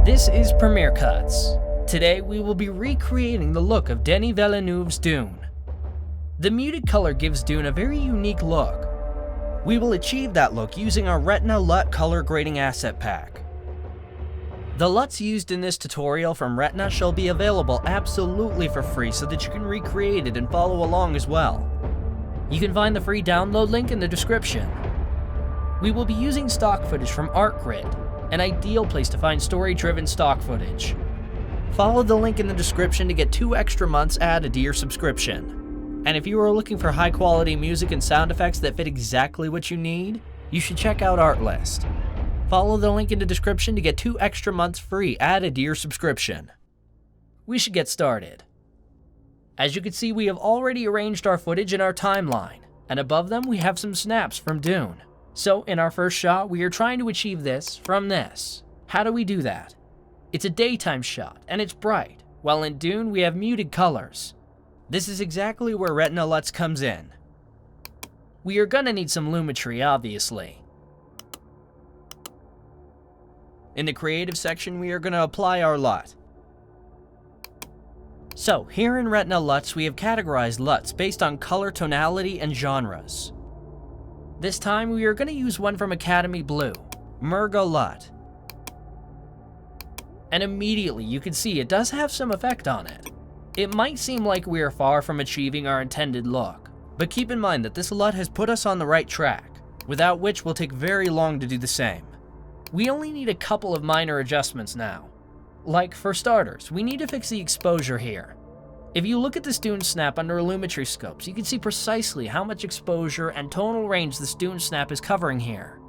This is Premiere Cuts. Today we will be recreating the look of Denis Villeneuve's Dune. The muted color gives Dune a very unique look. We will achieve that look using our Retina LUT color grading asset pack. The LUTs used in this tutorial from Retina shall be available absolutely for free so that you can recreate it and follow along as well. You can find the free download link in the description. We will be using stock footage from ARTGRID, an ideal place to find story-driven stock footage. Follow the link in the description to get 2 extra months added to your subscription. And if you are looking for high-quality music and sound effects that fit exactly what you need, you should check out ARTLIST. Follow the link in the description to get 2 extra months free added to your subscription. We should get started. As you can see, we have already arranged our footage in our timeline, and above them we have some snaps from Dune. So in our first shot, we are trying to achieve this from this. How do we do that? It's a daytime shot, and it's bright, while in Dune we have muted colors. This is exactly where Retina LUTs comes in. We are gonna need some lumetri, obviously. In the creative section, we are gonna apply our LUT. So, here in Retina LUTs, we have categorized LUTs based on color tonality and genres. This time, we are going to use one from Academy Blue, Merga LUT. And immediately, you can see it does have some effect on it. It might seem like we are far from achieving our intended look, but keep in mind that this LUT has put us on the right track, without which will take very long to do the same. We only need a couple of minor adjustments now. Like, for starters, we need to fix the exposure here. If you look at this Dune snap under lumetri scopes, you can see precisely how much exposure and tonal range this Dune snap is covering here.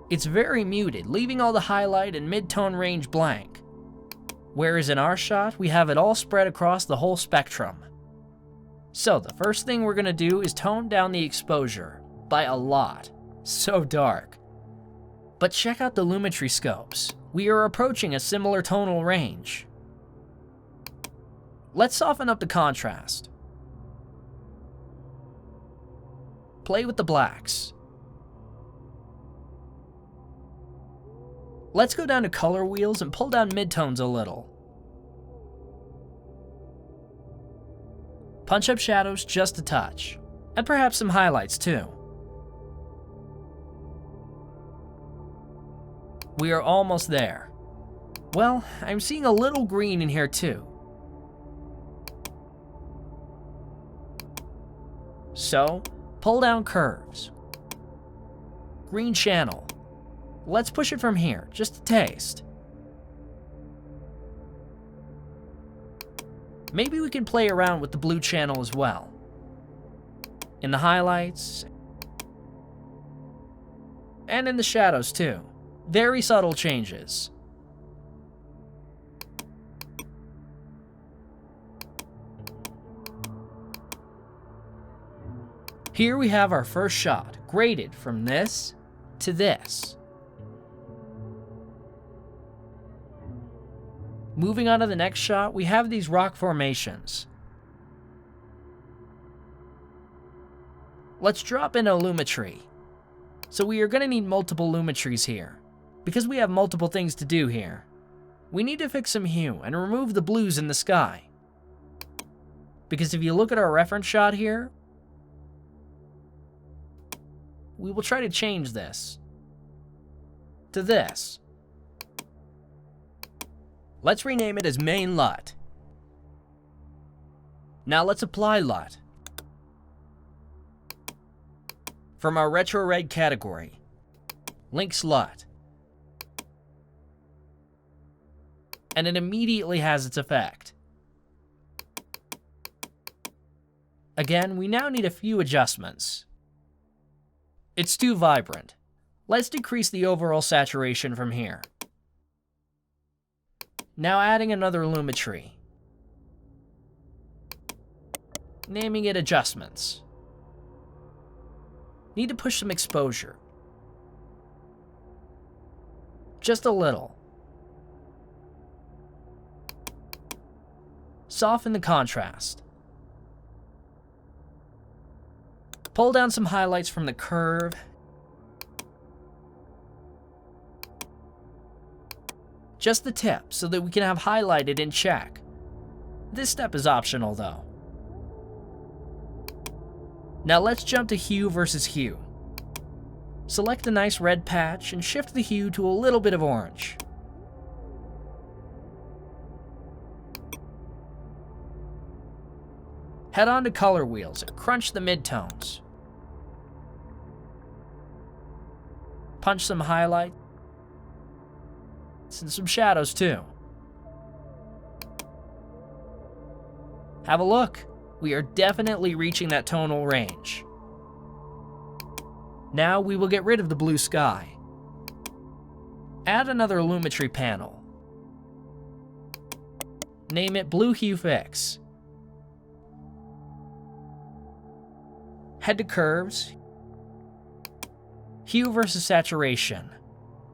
It's very muted, leaving all the highlight and mid-tone range blank. Whereas in our shot, we have it all spread across the whole spectrum. So the first thing we're going to do is tone down the exposure, by a lot. So dark. But check out the lumetri scopes. We are approaching a similar tonal range. Let's soften up the contrast. Play with the blacks. Let's go down to color wheels and pull down midtones a little. Punch up shadows just a touch, and perhaps some highlights too. We are almost there. Well, I'm seeing a little green in here too. So, pull down curves. Green channel. Let's push it from here, just a taste. Maybe we can play around with the blue channel as well. In the highlights, and in the shadows too. Very subtle changes. Here we have our first shot, graded from this to this. Moving on to the next shot, we have these rock formations. Let's drop in a lumetri. So we are going to need multiple lumetris here, because we have multiple things to do here. We need to fix some hue and remove the blues in the sky. Because if you look at our reference shot here, we will try to change this to this. Let's rename it as Main LUT. Now let's apply LUT. From our Retro Red category, Links LUT. And it immediately has its effect. Again, we now need a few adjustments. It's too vibrant. Let's decrease the overall saturation from here. Now adding another lumetri. Naming it Adjustments. Need to push some exposure. Just a little. Soften the contrast. Pull down some highlights from the curve just the tip so that we can have highlighted in check. This step is optional though. Now let's jump to hue versus hue. Select a nice red patch and shift the hue to a little bit of orange. Head on to color wheels and crunch the midtones. Punch some highlights and some shadows too. Have a look. We are definitely reaching that tonal range. Now we will get rid of the blue sky. Add another Lumetri panel. Name it Blue Hue Fix. Head to curves, hue versus saturation.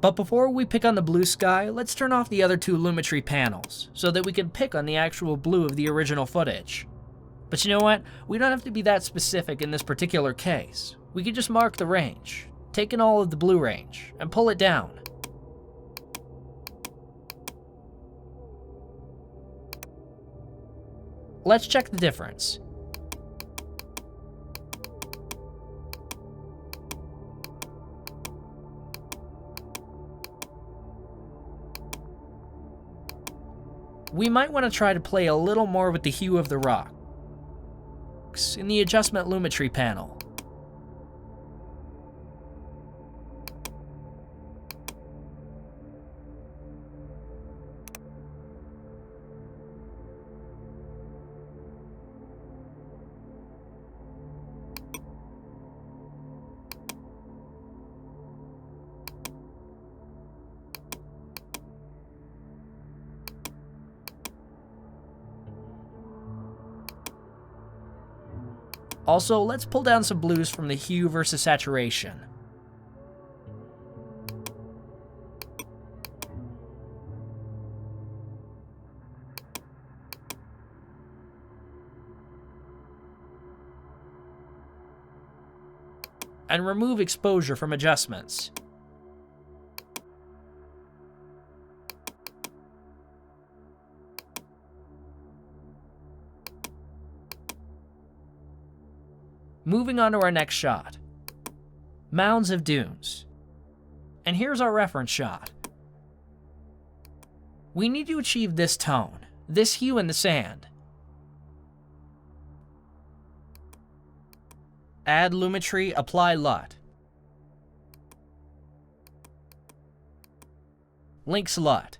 But before we pick on the blue sky, let's turn off the other two Lumetri panels so that we can pick on the actual blue of the original footage. But you know what? We don't have to be that specific in this particular case. We can just mark the range, take in all of the blue range, and pull it down. Let's check the difference. We might want to try to play a little more with the hue of the rocks in the Adjustment Lumetri panel. Also, let's pull down some blues from the hue versus saturation. And remove exposure from adjustments. Moving on to our next shot. Mounds of dunes. And here's our reference shot. We need to achieve this tone, this hue in the sand. Add Lumetri, apply LUT. Links LUT.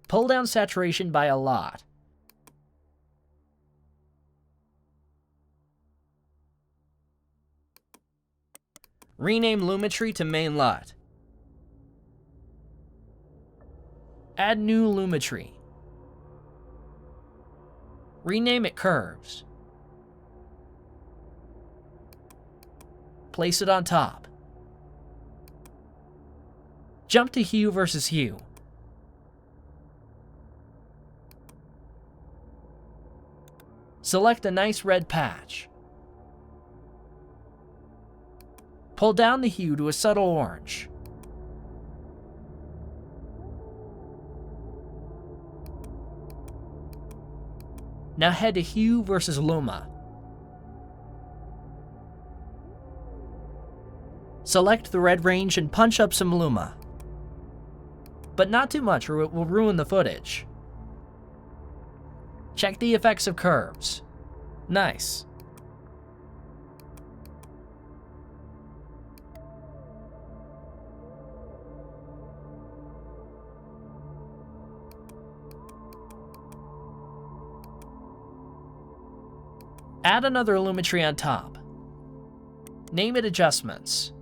Pull down saturation by a lot. Rename Lumetri to main LUT. Add new Lumetri. Rename it Curves. Place it on top. Jump to hue versus hue. Select a nice red patch. Pull down the hue to a subtle orange. Now head to hue versus luma. Select the red range and punch up some luma. But not too much or it will ruin the footage. Check the effects of curves. Nice. Add another Lumetri on top. Name it Adjustments.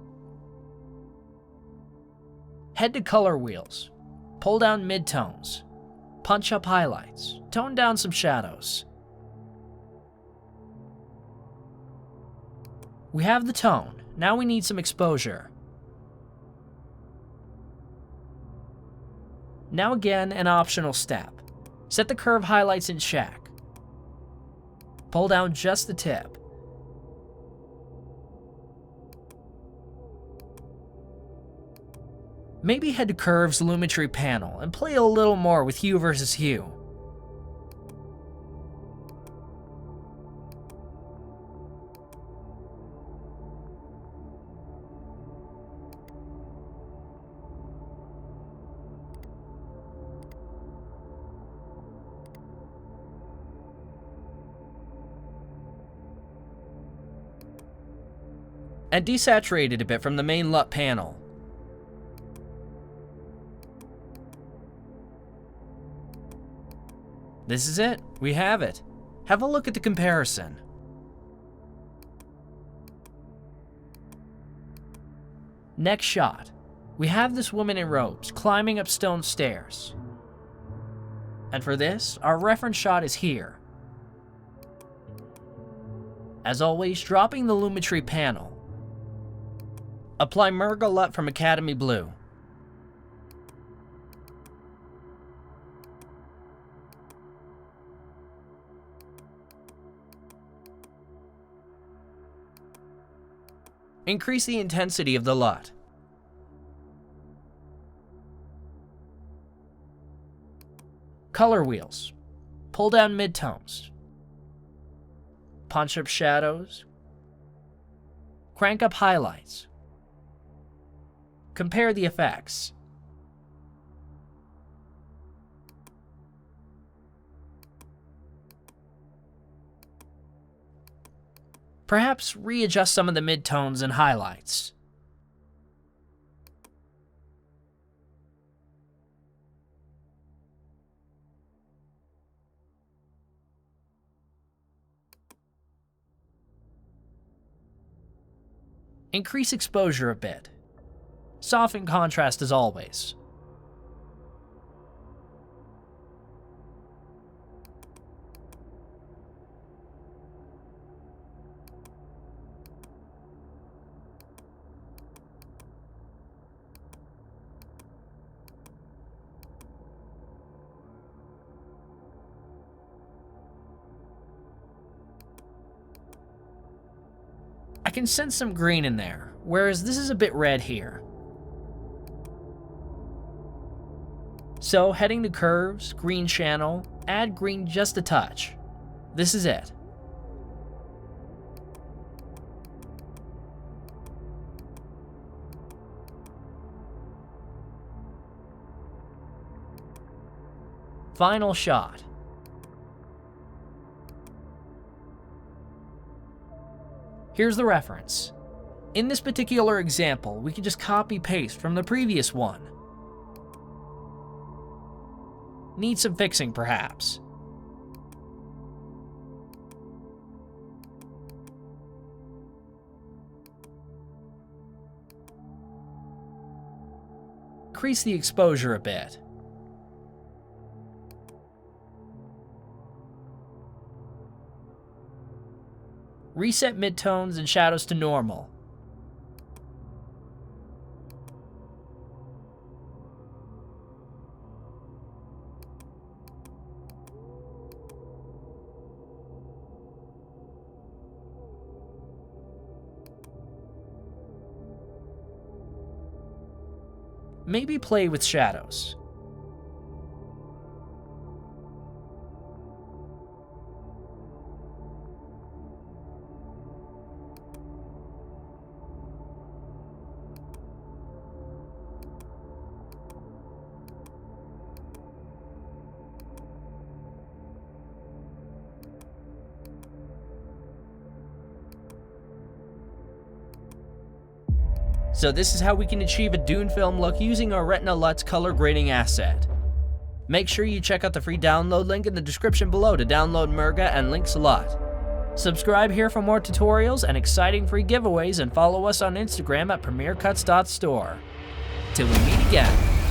Head to color wheels. Pull down midtones. Punch up highlights. Tone down some shadows. We have the tone. Now we need some exposure. Now again, an optional step. Set the curve highlights in check. Pull down just the tip. Maybe head to Curve's Lumetri panel and play a little more with hue versus hue. And desaturate it a bit from the main LUT panel. This is it. We have it. Have a look at the comparison. Next shot. We have this woman in robes climbing up stone stairs. And for this, our reference shot is here. As always, dropping the Lumetri panel. Apply Murga LUT from Academy Blue. Increase the intensity of the LUT. Color wheels. Pull down midtones. Punch up shadows. Crank up highlights. Compare the effects. Perhaps readjust some of the midtones and highlights. Increase exposure a bit. Soften contrast as always. I can sense some green in there, whereas this is a bit red here. So, heading to Curves, Green Channel, add green just a touch. This is it. Final shot. Here's the reference. In this particular example, we can just copy-paste from the previous one. Need some fixing, perhaps. Increase the exposure a bit. Reset midtones and shadows to normal. Maybe play with shadows. So this is how we can achieve a Dune film look using our Retina LUTs color grading asset. Make sure you check out the free download link in the description below to download Murga and Link's LUT. Subscribe here for more tutorials and exciting free giveaways, and follow us on Instagram at PremiereCuts.store. Till we meet again.